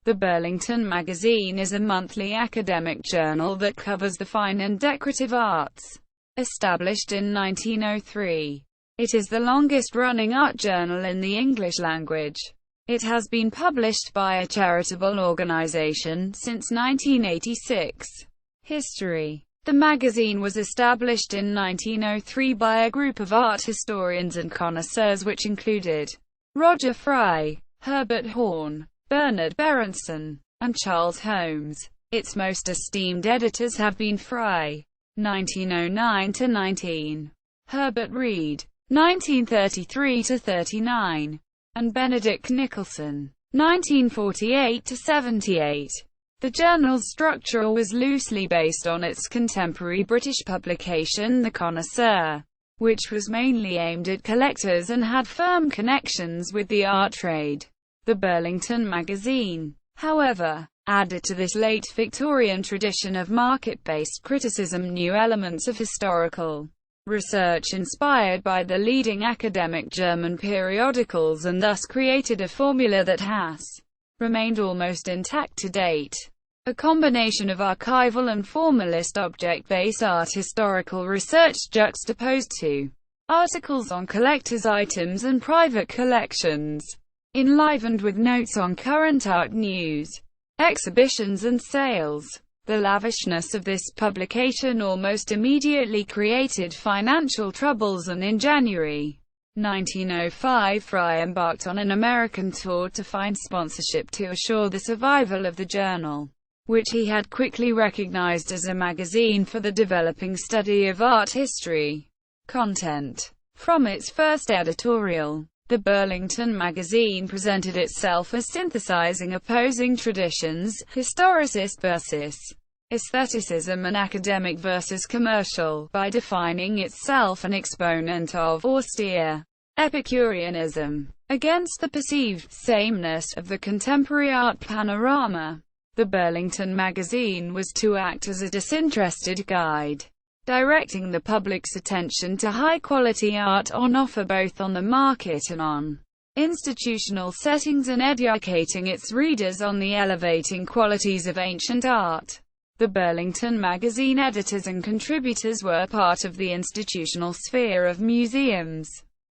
The Burlington Magazine is a monthly academic journal that covers the fine and decorative arts. Established in 1903, it is the longest-running art journal in the English language. It has been published by a charitable organization since 1986. History. The magazine was established in 1903 by a group of art historians and connoisseurs which included Roger Fry, Herbert Horn, Bernard Berenson, and Charles Holmes. Its most esteemed editors have been Fry, 1909–19, Herbert Reed, 1933–39, and Benedict Nicholson, 1948–78. The journal's structure was loosely based on its contemporary British publication The Connoisseur, which was mainly aimed at collectors and had firm connections with the art trade. The Burlington Magazine, however, added to this late Victorian tradition of market-based criticism new elements of historical research inspired by the leading academic German periodicals, and thus created a formula that has remained almost intact to date. A combination of archival and formalist object-based art historical research juxtaposed to articles on collectors' items and private collections, enlivened with notes on current art news, exhibitions and sales. The lavishness of this publication almost immediately created financial troubles, and in January 1905 Fry embarked on an American tour to find sponsorship to assure the survival of the journal, which he had quickly recognized as a magazine for the developing study of art history. Content. From its first editorial, the Burlington Magazine presented itself as synthesizing opposing traditions, historicist versus aestheticism and academic versus commercial, by defining itself an exponent of austere Epicureanism, against the perceived sameness of the contemporary art panorama. The Burlington Magazine was to act as a disinterested guide, directing the public's attention to high-quality art on offer both on the market and on institutional settings, and educating its readers on the elevating qualities of ancient art. The Burlington Magazine editors and contributors were part of the institutional sphere of museums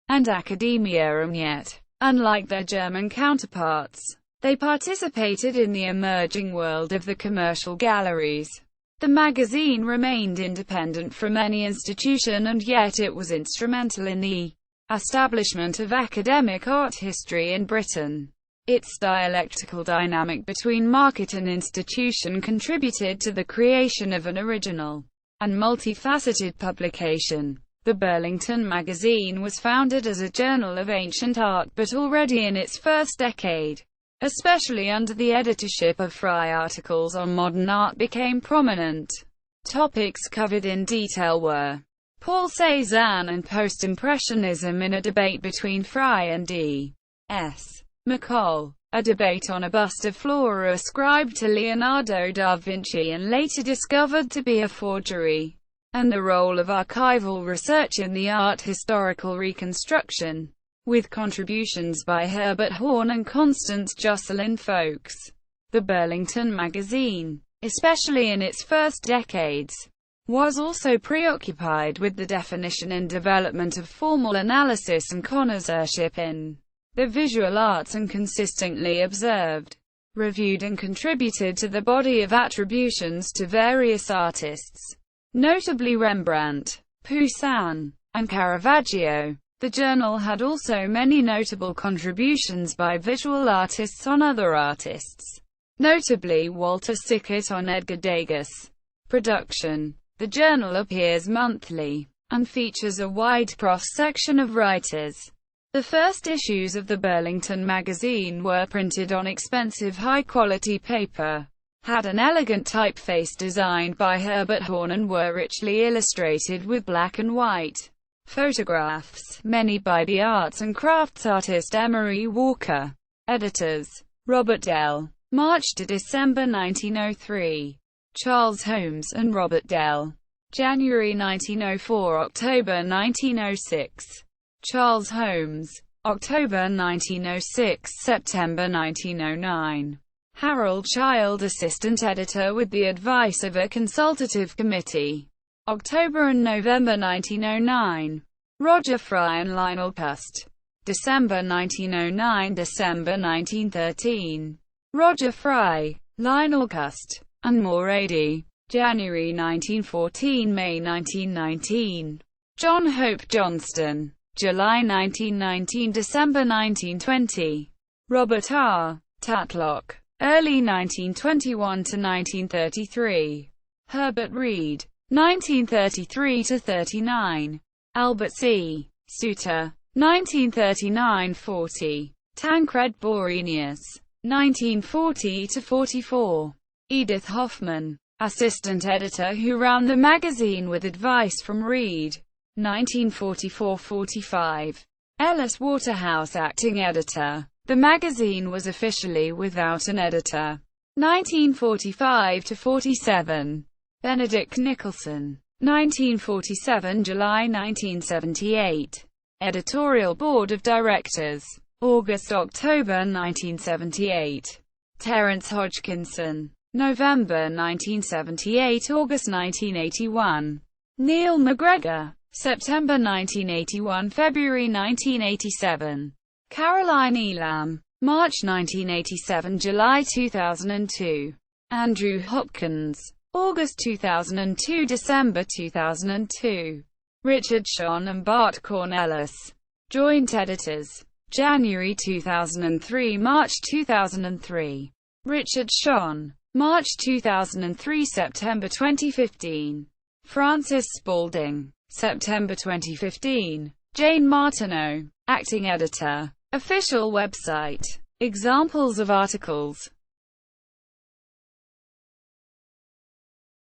and academia, and yet, unlike their German counterparts, they participated in the emerging world of the commercial galleries. The magazine remained independent from any institution, and yet it was instrumental in the establishment of academic art history in Britain. Its dialectical dynamic between market and institution contributed to the creation of an original and multifaceted publication. The Burlington Magazine was founded as a journal of ancient art, but already in its first decade, especially under the editorship of Fry, articles on modern art became prominent. Topics covered in detail were Paul Cézanne and post-impressionism in a debate between Fry and D.S. McCall, a debate on a bust of Flora ascribed to Leonardo da Vinci and later discovered to be a forgery, and the role of archival research in the art historical reconstruction, with contributions by Herbert Horn and Constance Jocelyn Folkes. The Burlington Magazine, especially in its first decades, was also preoccupied with the definition and development of formal analysis and connoisseurship in the visual arts, and consistently observed, reviewed and contributed to the body of attributions to various artists, notably Rembrandt, Poussin, and Caravaggio. The journal had also many notable contributions by visual artists on other artists, notably Walter Sickert on Edgar Degas. Production. The journal appears monthly, and features a wide cross-section of writers. The first issues of the Burlington Magazine were printed on expensive high-quality paper, had an elegant typeface designed by Herbert Horn, and were richly illustrated with black and white photographs, many by the arts and crafts artist Emery Walker. Editors: Robert Dell, March to December 1903. Charles Holmes and Robert Dell, January 1904 – October 1906. Charles Holmes, October 1906 – September 1909. Harold Child, assistant editor with the advice of a consultative committee. October and November 1909. Roger Fry and Lionel Cust. December 1909 – December 1913. Roger Fry, Lionel Cust, and Morady. January 1914 – May 1919. John Hope Johnston. July 1919 – December 1920. Robert R. Tatlock. Early 1921 to 1933. Herbert Reed. 1933 to 39. Albert C. Souter. 1939–40. Tancred Borenius. 1940 to 44. Edith Hoffman. Assistant editor who ran the magazine with advice from Reed. 1944–45. Ellis Waterhouse, acting editor. The magazine was officially without an editor. 1945–47. Benedict Nicholson. 1947 – July 1978. Editorial Board of Directors. August–October 1978. Terence Hodgkinson. November 1978 – August 1981. Neil McGregor. September 1981 – February 1987. Caroline Elam. March 1987 – July 2002. Andrew Hopkins. August 2002 – December 2002. Richard Schon and Bart Cornelis. Joint editors. January 2003 – March 2003. Richard Schon. March 2003 – September 2015. Francis Spalding. September 2015. Jane Martineau. Acting editor. Official website. Examples of articles.